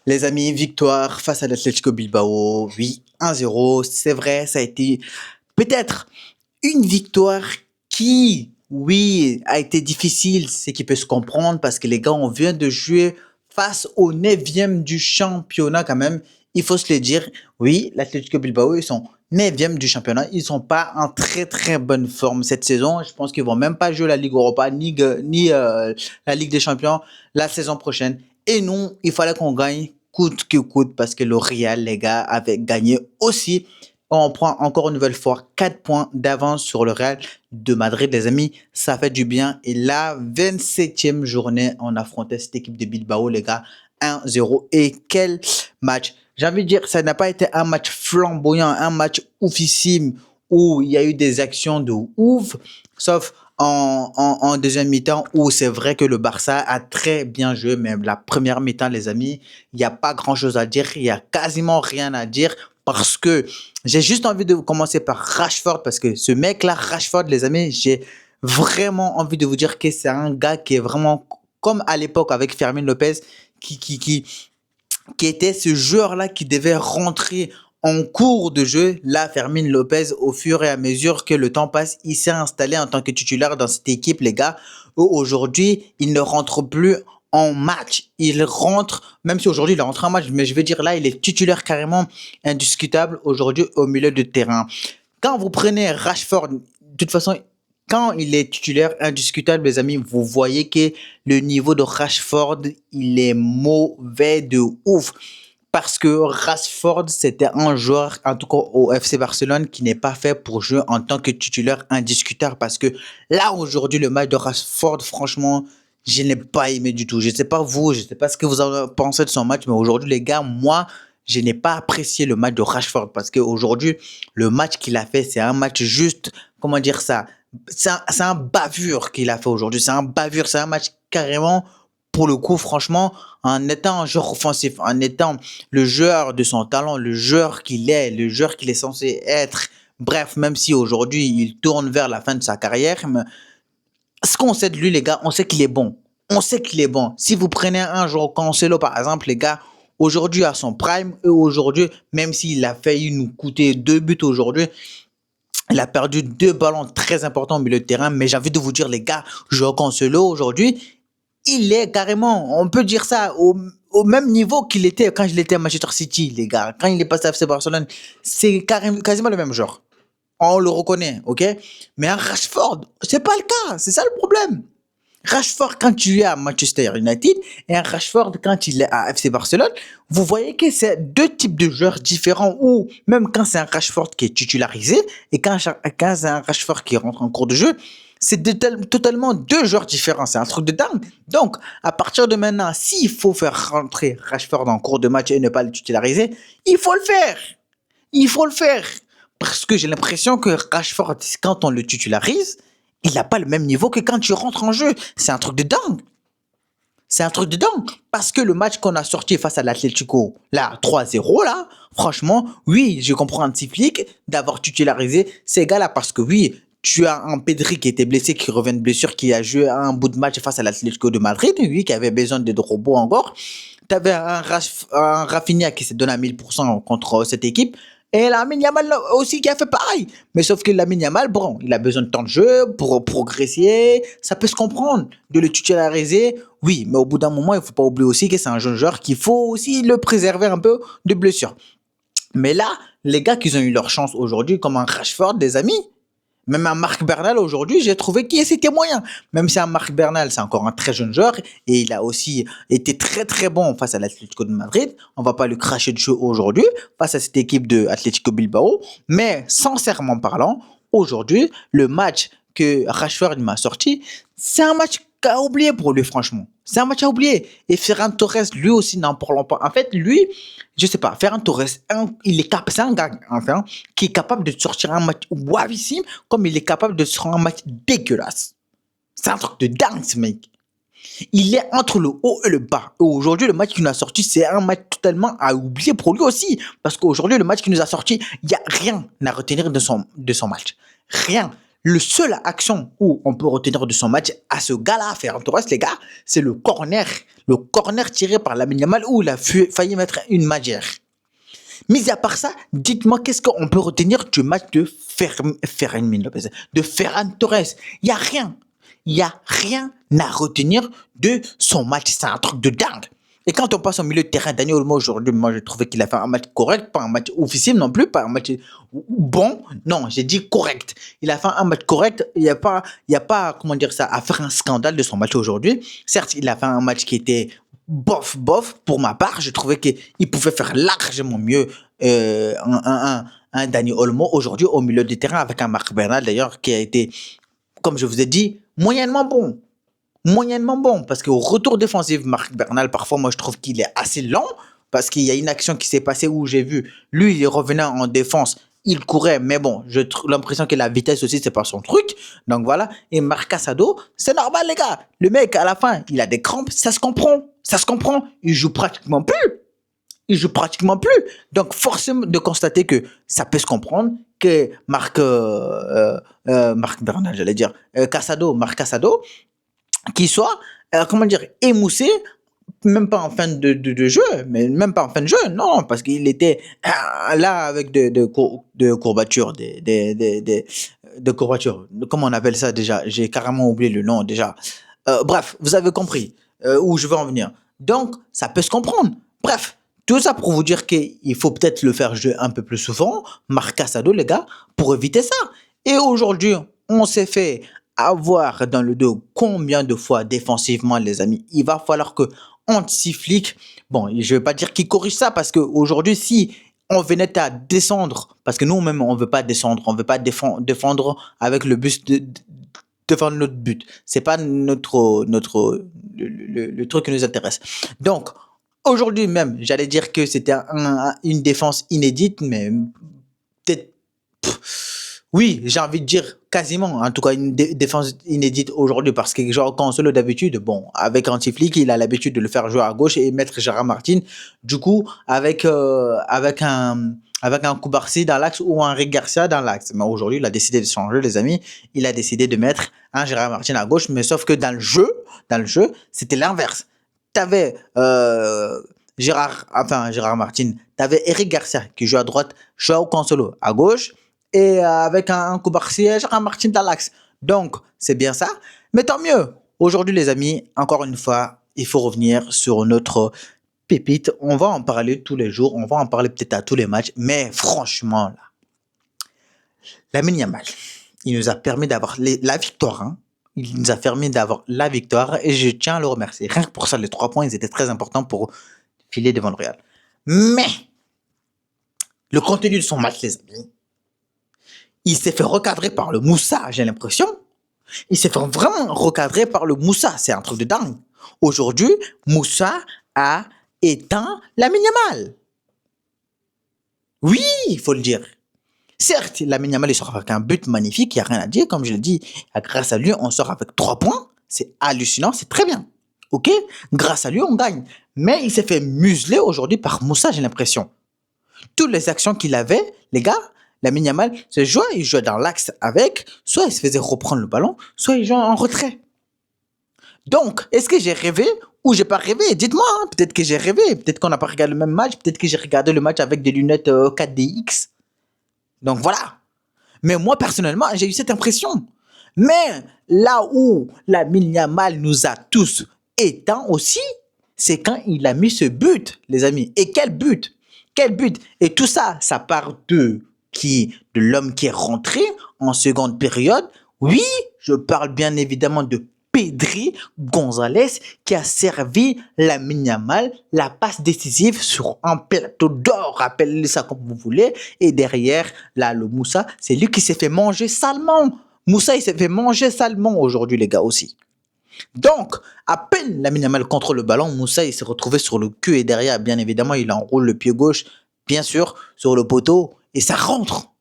Les amis, victoire face à l'Atlético Bilbao. Oui, 1-0. C'est vrai, ça a été peut-être une victoire qui, oui, a été difficile. C'est qui peut se comprendre parce que les gars, on vient de jouer face au 9e du championnat quand même. Il faut se le dire. Oui, l'Atlético Bilbao, ils sont 9e du championnat. Ils sont pas en très très bonne forme cette saison. Je pense qu'ils vont même pas jouer la Ligue Europa ni la Ligue des Champions la saison prochaine. Et nous, il fallait qu'on gagne coûte que coûte parce que le Real, les gars, avait gagné aussi. On prend encore une nouvelle fois 4 points d'avance sur le Real de Madrid, les amis. Ça fait du bien. Et la 27e journée, on affrontait cette équipe de Bilbao, les gars. 1-0. Et quel match! J'ai envie de dire, ça n'a pas été un match flamboyant, un match oufissime où il y a eu des actions de ouf, sauf en deuxième mi-temps où c'est vrai que le Barça a très bien joué, mais la première mi-temps, les amis, il n'y a pas grand-chose à dire, il y a quasiment rien à dire parce que j'ai juste envie de commencer par Rashford parce que ce mec-là, Rashford, les amis, j'ai vraiment envie de vous dire que c'est un gars qui est vraiment comme à l'époque avec Fermin Lopez, qui, qui, qui, qui était ce joueur-là qui devait rentrer en cours de jeu. Là, Fermin Lopez, au fur et à mesure que le temps passe, il s'est installé en tant que titulaire dans cette équipe, les gars. Aujourd'hui, il ne rentre plus en match. Il rentre, même si aujourd'hui il rentre en match, mais je veux dire là, il est titulaire carrément indiscutable aujourd'hui au milieu de terrain. Quand vous prenez Rashford, de toute façon, quand il est titulaire indiscutable, les amis, vous voyez que le niveau de Rashford, il est mauvais de ouf. Parce que Rashford, c'était un joueur, en tout cas au FC Barcelone, qui n'est pas fait pour jouer en tant que titulaire indiscutable. Parce que là, aujourd'hui, le match de Rashford, franchement, je n'ai pas aimé du tout. Je ne sais pas vous, je ne sais pas ce que vous en pensez de son match, mais aujourd'hui, les gars, moi, je n'ai pas apprécié le match de Rashford. Parce qu'aujourd'hui, le match qu'il a fait, c'est un match juste, comment dire ça, c'est un bavure qu'il a fait aujourd'hui. C'est un bavure, c'est un match carrément, pour le coup, franchement, en étant un joueur offensif, en étant le joueur de son talent, le joueur qu'il est, le joueur qu'il est censé être. Bref, même si aujourd'hui il tourne vers la fin de sa carrière, mais ce qu'on sait de lui, les gars, on sait qu'il est bon. On sait qu'il est bon. Si vous prenez un joueur Cancelo, par exemple, les gars, aujourd'hui à son prime, et aujourd'hui, même s'il a failli nous coûter 2 buts aujourd'hui, il a perdu 2 ballons très importants au milieu de terrain, mais j'ai envie de vous dire, les gars, Joao Cancelo aujourd'hui, il est carrément, on peut dire ça, au même niveau qu'il était quand il était à Manchester City, les gars. Quand il est passé à FC Barcelone, c'est quasiment le même genre. On le reconnaît, ok? Mais un Rashford, c'est pas le cas, c'est ça le problème. Rashford quand tu es à Manchester United et un Rashford quand il est à FC Barcelone, vous voyez que c'est deux types de joueurs différents ou même quand c'est un Rashford qui est titularisé et quand c'est un Rashford qui rentre en cours de jeu, c'est totalement deux joueurs différents. C'est un truc de dingue. Donc, à partir de maintenant, s'il faut faire rentrer Rashford en cours de match et ne pas le titulariser, il faut le faire. Il faut le faire. Parce que j'ai l'impression que Rashford, quand on le titularise, il n'a pas le même niveau que quand tu rentres en jeu. C'est un truc de dingue. C'est un truc de dingue. Parce que le match qu'on a sorti face à l'Atlético, là, 3-0, là, franchement, oui, je comprends un petit flic d'avoir titularisé ces gars-là. Parce que oui, tu as un Pedri qui était blessé, qui revient de blessure, qui a joué un bout de match face à l'Atlético de Madrid, oui, qui avait besoin de robots encore. Tu avais un Rafinha qui s'est donné à 1000% contre cette équipe. Et Lamine Yamal aussi qui a fait pareil. Mais sauf que Lamine Yamal, bon, il a besoin de temps de jeu pour progresser. Ça peut se comprendre de le titulariser. Oui, mais au bout d'un moment, il ne faut pas oublier aussi que c'est un jeune joueur qu'il faut aussi le préserver un peu de blessures. Mais là, les gars qui ont eu leur chance aujourd'hui, comme un Rashford, des amis, même un Marc Bernal aujourd'hui, j'ai trouvé qu'il c'était moyen. Même si un Marc Bernal, c'est encore un très jeune joueur et il a aussi été très très bon face à l'Atlético de Madrid. On va pas le cracher de jeu aujourd'hui face à cette équipe de Atlético Bilbao. Mais sincèrement parlant, aujourd'hui, le match que Rashford m'a sorti, c'est un match à oublier pour lui, franchement. C'est un match à oublier. Et Ferran Torres, lui aussi, n'en parlons pas. En fait, lui, je sais pas, Ferran Torres, c'est un gars enfin, qui est capable de sortir un match wavissime, comme il est capable de sortir un match dégueulasse. C'est un truc de dingue, ce mec. Il est entre le haut et le bas. Et aujourd'hui, le match qu'il nous a sorti, c'est un match totalement à oublier pour lui aussi. Parce qu'aujourd'hui, le match qu'il nous a sorti, il n'y a rien à retenir de son match. Rien. Le seule action où on peut retenir de son match à ce gars-là à faire, tout reste, les gars, c'est le corner. Le corner tiré par Lamine Yamal où il a failli mettre une magière. Mis à part ça, dites-moi qu'est-ce qu'on peut retenir du match de de Ferran Torres. Il y a rien. Il y a rien à retenir de son match. C'est un truc de dingue. Et quand on passe au milieu de terrain, Daniel Olmo aujourd'hui, moi je trouvais qu'il a fait un match correct, pas un match officiel non plus, pas un match bon. Non, j'ai dit correct. Il a fait un match correct. Il y a pas, comment dire ça, à faire un scandale de son match aujourd'hui. Certes, il a fait un match qui était bof, bof. Pour ma part, je trouvais qu'il pouvait faire largement mieux un Dani Olmo aujourd'hui au milieu du terrain avec un Marc Bernal d'ailleurs qui a été, comme je vous ai dit, moyennement bon. Moyennement bon. Parce qu'au retour défensif, Marc Bernal, parfois, moi, je trouve qu'il est assez lent. Parce qu'il y a une action qui s'est passée où j'ai vu, lui, il revenait en défense. Il courait, mais bon, j'ai l'impression que la vitesse aussi, c'est pas son truc. Donc voilà. Et Marc Casado, c'est normal, les gars. Le mec, à la fin, il a des crampes, ça se comprend. Ça se comprend. Il joue pratiquement plus. Il joue pratiquement plus. Donc, forcément de constater que ça peut se comprendre que Marc Bernal, j'allais dire, Marc Casado, qui soit, comment dire, émoussé, même pas en fin de jeu, mais même pas en fin de jeu, non, parce qu'il était là avec de courbatures, de courbatures. Comment on appelle ça déjà? J'ai carrément oublié le nom déjà. Bref, vous avez compris où je veux en venir. Donc, ça peut se comprendre. Bref, tout ça pour vous dire qu'il faut peut-être le faire jouer un peu plus souvent, Marc Casado, les gars, pour éviter ça. Et aujourd'hui, on s'est fait avoir dans le dos combien de fois défensivement, les amis. Il va falloir que Anti-Flick, bon, je vais pas dire qu'il corrige ça parce qu'aujourd'hui, si on venait à descendre, parce que nous-mêmes, on veut pas descendre, on veut pas défendre avec le but de défendre notre but. C'est pas le truc qui nous intéresse. Donc, aujourd'hui même, j'allais dire que c'était une défense inédite, mais peut-être, oui, j'ai envie de dire quasiment, en tout cas une défense inédite aujourd'hui parce que genre Cancelo d'habitude, bon, avec Antiflick, il a l'habitude de le faire jouer à gauche et mettre Gérard Martin. Du coup, avec un Koubarsi dans l'axe ou un Rick Garcia dans l'axe. Mais aujourd'hui, il a décidé de changer, les amis. Il a décidé de mettre un Gérard Martin à gauche, mais sauf que dans le jeu, c'était l'inverse. T'avais Gérard Martin, t'avais Eric Garcia qui joue à droite, Joao Cancelo à gauche et avec un Koubarsi et Gérard Martin dans l'axe. Donc, c'est bien ça. Mais tant mieux. Aujourd'hui, les amis, encore une fois, il faut revenir sur notre pépite. On va en parler tous les jours. On va en parler peut-être à tous les matchs. Mais franchement, là, Lamine Yamal, il nous a permis d'avoir la victoire. Hein. Il nous a permis d'avoir la victoire et je tiens à le remercier. Rien que pour ça, les 3 points, ils étaient très importants pour filer devant le Real. Mais, le contenu de son match, les amis, il s'est fait recadrer par le Moussa, j'ai l'impression. Il s'est fait vraiment recadrer par le Moussa. C'est un truc de dingue. Aujourd'hui, Moussa a éteint Lamine Yamal. Oui, il faut le dire. Certes, Lamine Yamal il sort avec un but magnifique, il n'y a rien à dire. Comme je l'ai dit, grâce à lui, on sort avec 3 points. C'est hallucinant, c'est très bien. Ok? Grâce à lui, on gagne. Mais il s'est fait museler aujourd'hui par Moussa, j'ai l'impression. Toutes les actions qu'il avait, les gars, Lamine Yamal, il jouait dans l'axe avec, soit il se faisait reprendre le ballon, soit il jouait en retrait. Donc, est-ce que j'ai rêvé ou j'ai pas rêvé? Dites-moi, hein, peut-être que j'ai rêvé, peut-être qu'on n'a pas regardé le même match, peut-être que j'ai regardé le match avec des lunettes 4DX. Donc voilà. Mais moi, personnellement, j'ai eu cette impression. Mais là où Lamine Yamal nous a tous éteints aussi, c'est quand il a mis ce but, les amis. Et quel but! Quel but! Et tout ça, ça part de l'homme qui est rentré en seconde période. Oui, je parle bien évidemment de Pedri Gonzalez qui a servi Lamine Yamal la passe décisive sur un plateau d'or, appelez ça comme vous voulez. Et derrière, là, le Moussa, c'est lui qui s'est fait manger salement. Moussa, il s'est fait manger salement aujourd'hui, les gars, aussi. Donc, à peine Lamine Yamal contrôle le ballon, Moussa, il s'est retrouvé sur le cul et derrière, bien évidemment, il enroule le pied gauche, bien sûr, sur le poteau et ça rentre.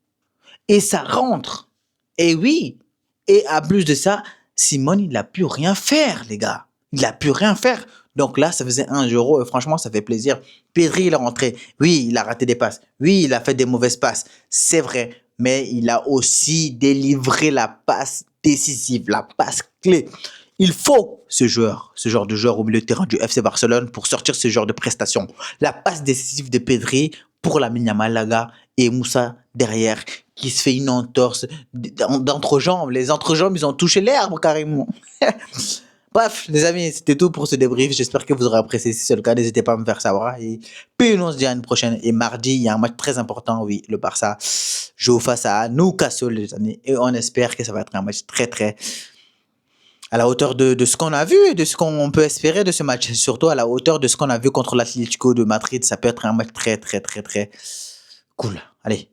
Et ça rentre. Et oui. Et à plus de ça, Simone, il n'a pu rien faire, les gars. Il n'a pu rien faire. Donc là, ça faisait 1-0 et franchement, ça fait plaisir. Pedri, il est rentré. Oui, il a raté des passes. Oui, il a fait des mauvaises passes. C'est vrai. mais il a aussi délivré la passe décisive, la passe clé. Il faut ce genre de joueur au milieu de terrain du FC Barcelone pour sortir ce genre de prestations. La passe décisive de Pedri pour la Malaga et Moussa derrière qui se fait une entorse d'entrejambe. Les entrejambes, ils ont touché l'herbe carrément. Bref, les amis, c'était tout pour ce débrief. J'espère que vous aurez apprécié. Si c'est le cas, n'hésitez pas à me faire savoir. Et puis, nous, on se dit à une prochaine. Et mardi, il y a un match très important. Oui, le Barça joue face à Newcastle, les amis. Et on espère que ça va être un match très, très à la hauteur de ce qu'on a vu et de ce qu'on peut espérer de ce match. Surtout à la hauteur de ce qu'on a vu contre l'Atlético de Madrid. Ça peut être un match très, très, très, très cool. Allez.